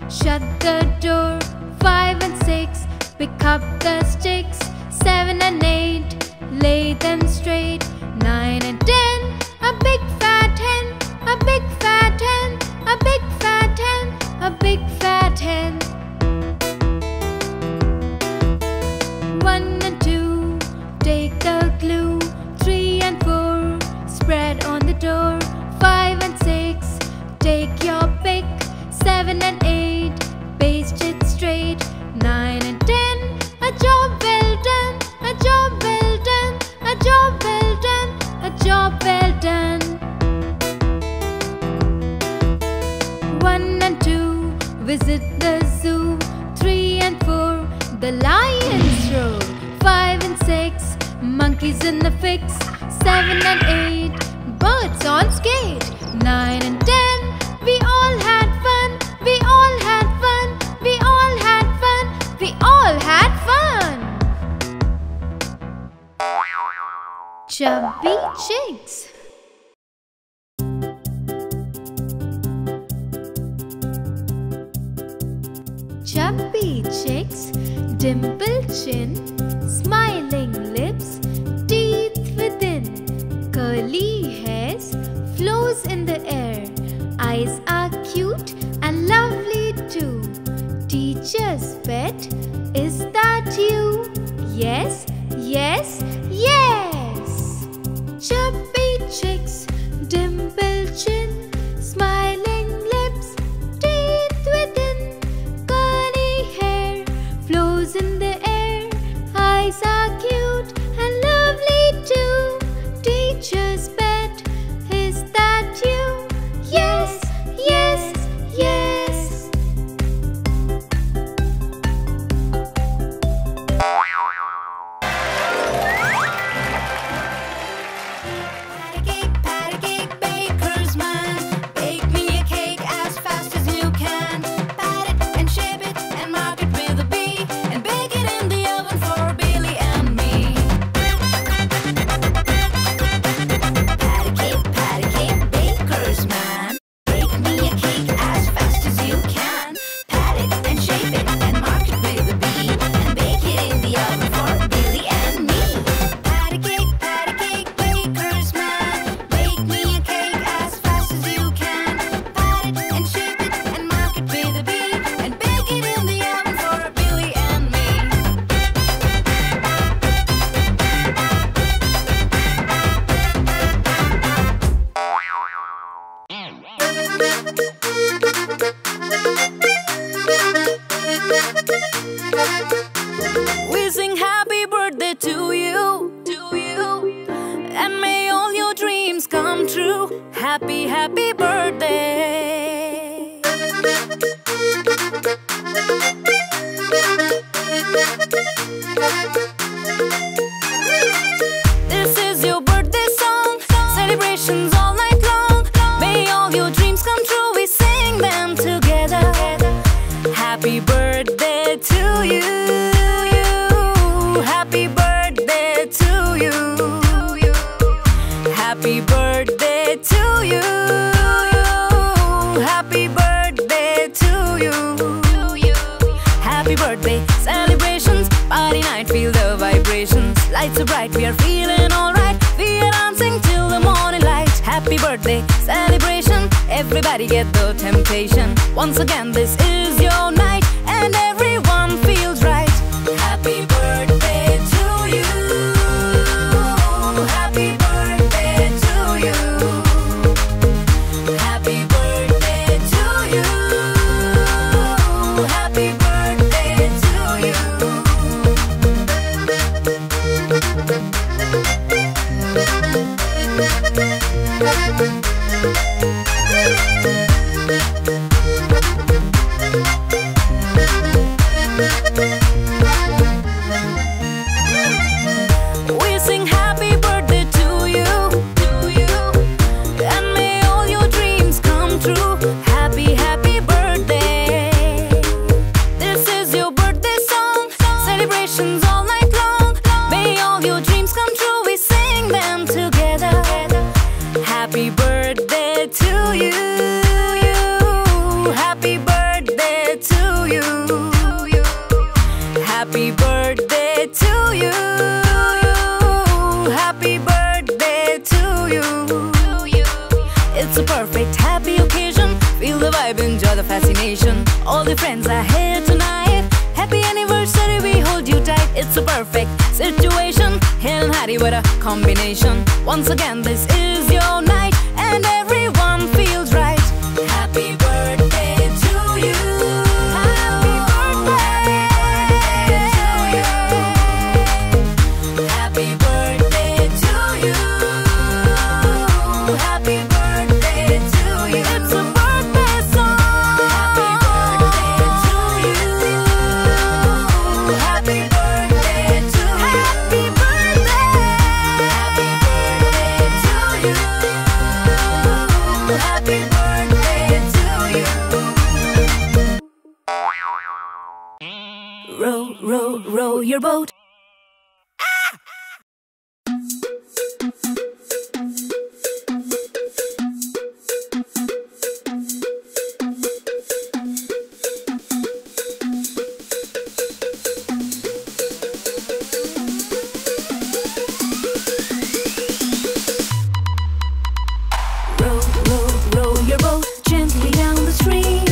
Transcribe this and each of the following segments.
Shut the door. 5 and 6, pick up the sticks. 7 and 8, lay them straight. 9 and 10, a big fat hen, a big fat hen, a big fat hen, a big fat hen. 1 and 2, take the glue. 3 and 4, spread on the door. 5 and 6, take your pick. 7 and 8, paste it straight. 9 and 10, a job well done, a job well done, a job well done, a job well done. 1 and 2, visit the zoo. 3 and 4, the lions roar. 5 and 6, monkeys in the fix. 7 and 8, birds on skate. 9 and 10, we all had fun, we all had fun, we all had fun, we all had fun. Chubby chicks. Chubby chicks, dimpled chin, smiling lips, teeth within, curly hairs, flows in the air. Eyes are cute and lovely too. Teacher's pet, is that you? Yes, yes, yes. Chubby chicks, dimpled chin, smiling lips, teeth within, curly hair, flows in the air. Eyes are cute and lovely too. Teacher's pet, is that you? Yes, yes, yes. Patty cake, baker's man. Bake me a cake as fast as you can. Pat it and shape it and mark it with a B, and bake it in the oven for Billy and me. Patty cake, baker's man. Bake me a cake as fast as you can. Pat it and shape it and mark it with a B, and bake it in the oven for Billy and me. Patty cake, baker's man. Bake me a cake as fast as you can. Pat it and shape it and mark it with a B, and bake it in the oven for Billy and me. We sing happy birthday to you, and may all your dreams come true. Happy, happy birthday. This is your birthday song, celebrations all night long. May all your dreams come true, we sing them together. Happy birthday to you. Happy birthday to you. Happy birthday to you. Happy birthday to you. Happy birthday celebrations, party night, feel the vibrations. Lights are bright, we are feeling alright. We are dancing till the morning light. Happy birthday celebration, everybody get the temptation. Once again, this is your night, and everyone feels right. Happy birthday to you. Happy birthday to you. Happy birthday to you. Happy birthday to you. perfect happy occasion. Feel the vibe, enjoy the fascination. All the friends are here tonight. Happy anniversary, we hold you tight. It's a perfect situation. Hale and Hattie, what a combination. Once again, this is your night, and everyone feels right. Happy birthday to you. Happy birthday to you. Happy birthday to you. Happy birthday to you. It's a birthday song. Happy birthday to you. Happy birthday to you. Happy birthday. Happy birthday to you. Happy birthday to you. Row, row, row your boat. Row, row, row your boat gently down the stream.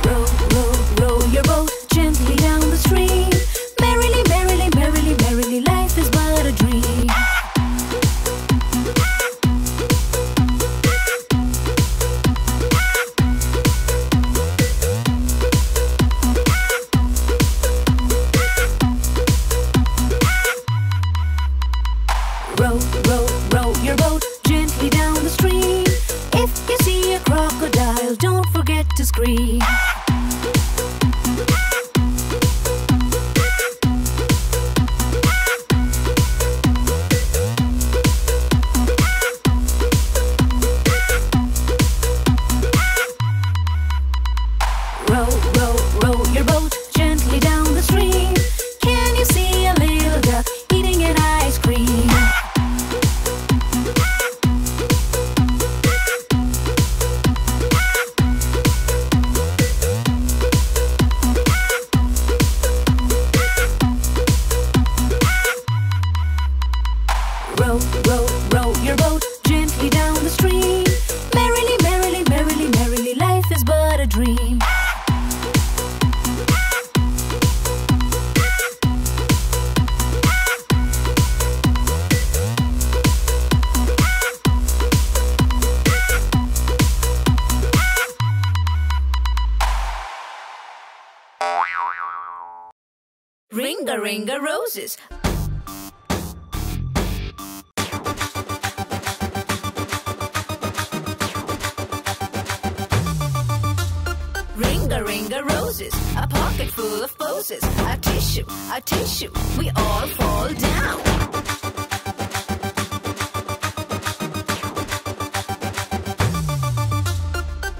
Row, row, row your boat gently down the stream. Merrily, merrily, merrily, merrily, life is but a dream. Row, row, row your boat gently down the stream. If you see a crocodile, don't forget to scream. Row, row, row your boat gently down the stream. Can you see a little duck eating an ice cream? Row, row, row your boat gently down the stream. Merrily, merrily, merrily, merrily, life is but a dream. Ring-a-ring-a roses. Ring-a-ring-a roses, a pocket full of poses. A tissue, we all fall down.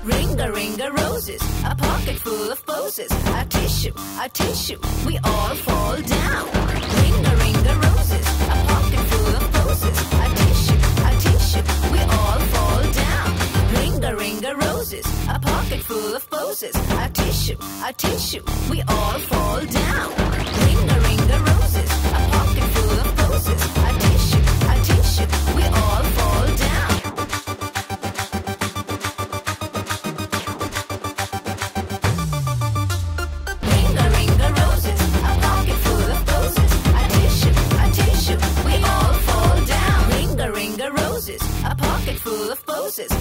Ring-a-ring-a roses, a pocket full of poses. A tissue, we all fall down. Ring-a-ring-a roses, a pocket full of poses. A tissue, we all fall down. Ring-a-ring-a roses, a pocket full of poses. A tissue, we all fall down. Ring-a-ring-a roses, a pocket full of poses. A tissue, we all fall down. Ring-a-ring-a roses, a pocket full of poses. A tissue, we all fall down. Ring-a-ring-a roses, a pocket full of poses.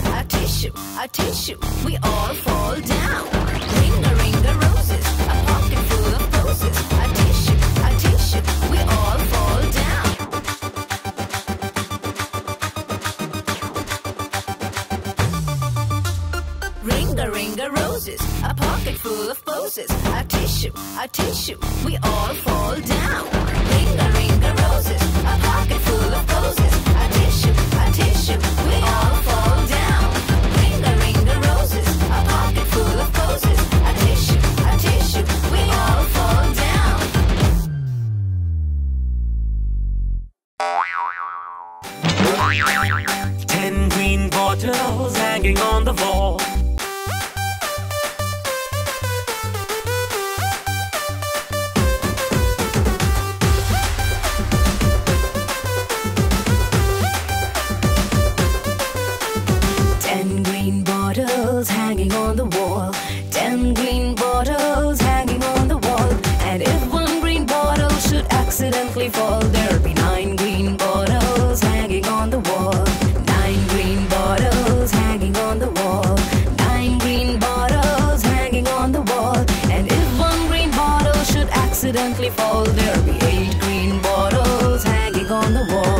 A tissue, we all fall down. Ring-a-ring-a roses, a pocket full of poses. A tissue, we all fall down. Ring-a-ring-a roses, a pocket full of poses. A tissue, we all fall down. Ring-a-ring-a roses, a pocket full of poses. A tissue, we all fall down. Ring-a-ring-a roses, a pocket full of poses. A tissue, we all fall down. 10 green bottles hanging on the wall. hanging on the wall. 10 green bottles hanging on the wall. And if one green bottle should accidentally fall, there'll be 9 green bottles hanging on the wall. 9 green bottles hanging on the wall. 9 green bottles hanging on the wall. And if one green bottle should accidentally fall, there'll be 8 green bottles hanging on the wall.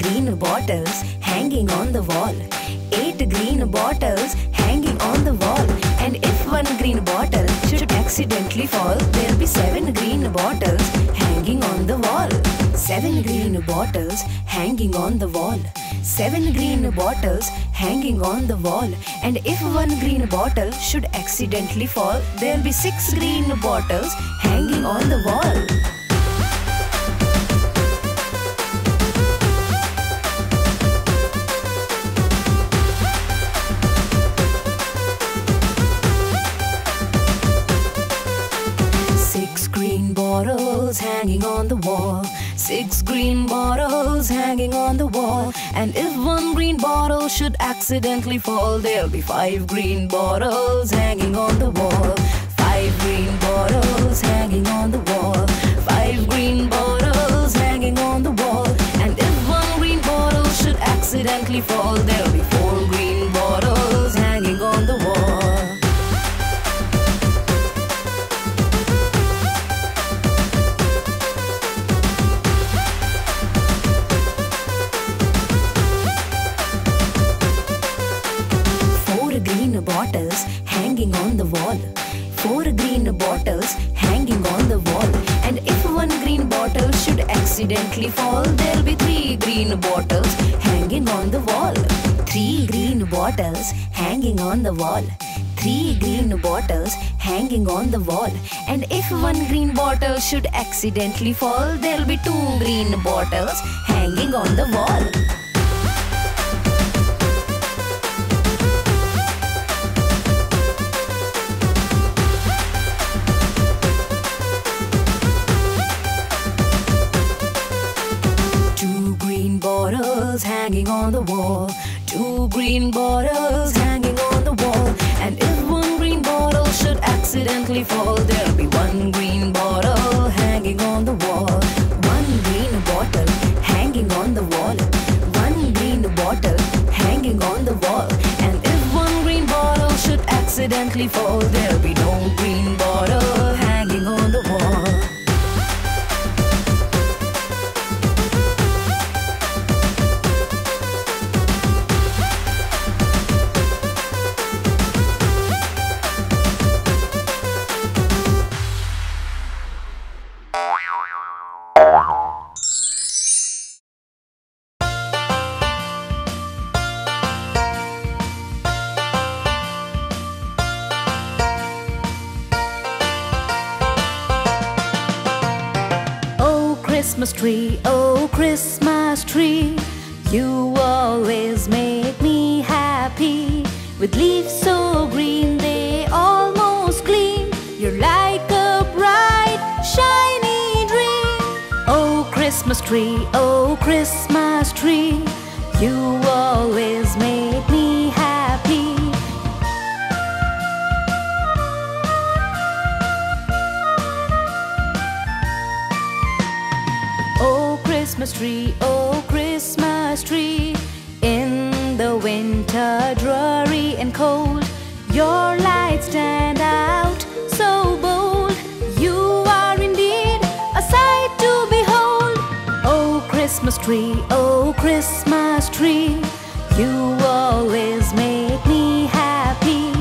Green bottles hanging on the wall. 8 green bottles hanging on the wall. And if one green bottle should accidentally fall, there'll be 7 green bottles hanging on the wall. 7 green bottles hanging on the wall. 7 green bottles hanging on the wall. And if one green bottle should accidentally fall, there'll be 6 green bottles hanging on the wall. Bottles hanging on the wall. 6 green bottles hanging on the wall. And if one green bottle should accidentally fall, there'll be 5 green bottles hanging on the wall. 5 green bottles hanging on the wall. 5 green bottles hanging on the wall. And if one green bottle should accidentally fall, there'll be 4 green bottles hanging on the wall. Bottles hanging on the wall. 4 green bottles hanging on the wall. And if one green bottle should accidentally fall, there'll be 3 green bottles hanging on the wall. 3 green bottles hanging on the wall. 3 green bottles hanging on the wall. And if one green bottle should accidentally fall, there'll be 2 green bottles hanging on the wall. Bottles hanging on the wall. 2 green bottles hanging on the wall. And if one green bottle should accidentally fall, there'll be 1 green bottle hanging on the wall. 1 green bottle hanging on the wall. 1 green bottle hanging on the wall. And if one green bottle should accidentally fall, there'll be no green bottle hanging on the wall. Christmas tree, oh Christmas tree, you always make me happy. With leaves so green they almost gleam, you're like a bright shiny dream. Oh Christmas tree, oh Christmas tree, you always make me happy. Christmas tree, oh Christmas tree, in the winter dreary and cold, your lights stand out so bold. You are indeed a sight to behold. Oh Christmas tree, oh Christmas tree, you always make me happy.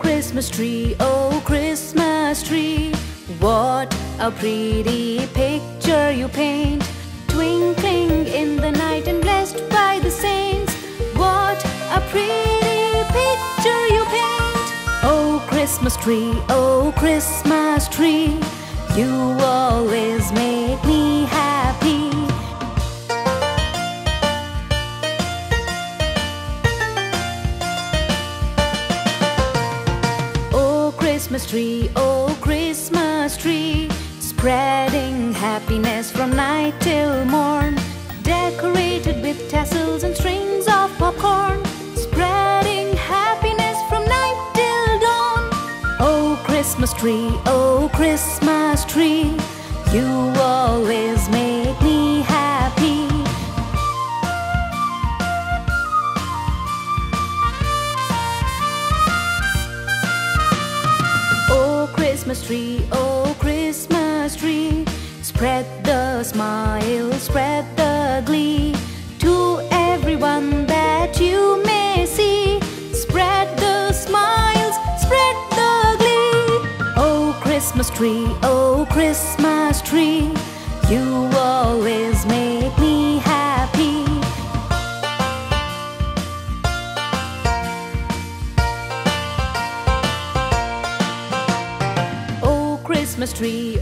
Christmas tree, oh Christmas tree, what a pretty picture you paint, twinkling in the night and blessed by the saints. What a pretty picture you paint. Oh Christmas tree, oh Christmas tree, you always make me happy. tree, oh Christmas tree, spreading happiness from night till morn, decorated with tassels and strings of popcorn, spreading happiness from night till dawn. Oh Christmas tree, you always make me happy. Oh Christmas tree, spread the smile, spread the glee to everyone that you may see. Spread the smiles, spread the glee. Oh Christmas tree, you always make me happy.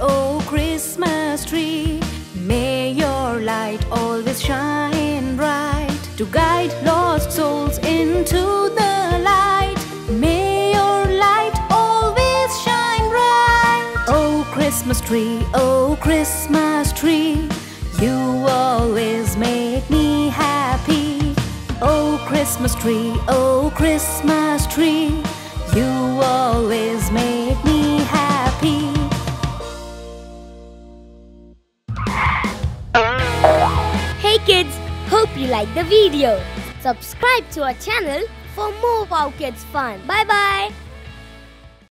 Oh Christmas tree, may your light always shine bright to guide lost souls into the light. May your light always shine bright. Oh Christmas tree, you always make me happy. Oh Christmas tree, you always make me happy. Hey kids, hope you like the video. Subscribe to our channel for more Wowkidz fun. Bye bye.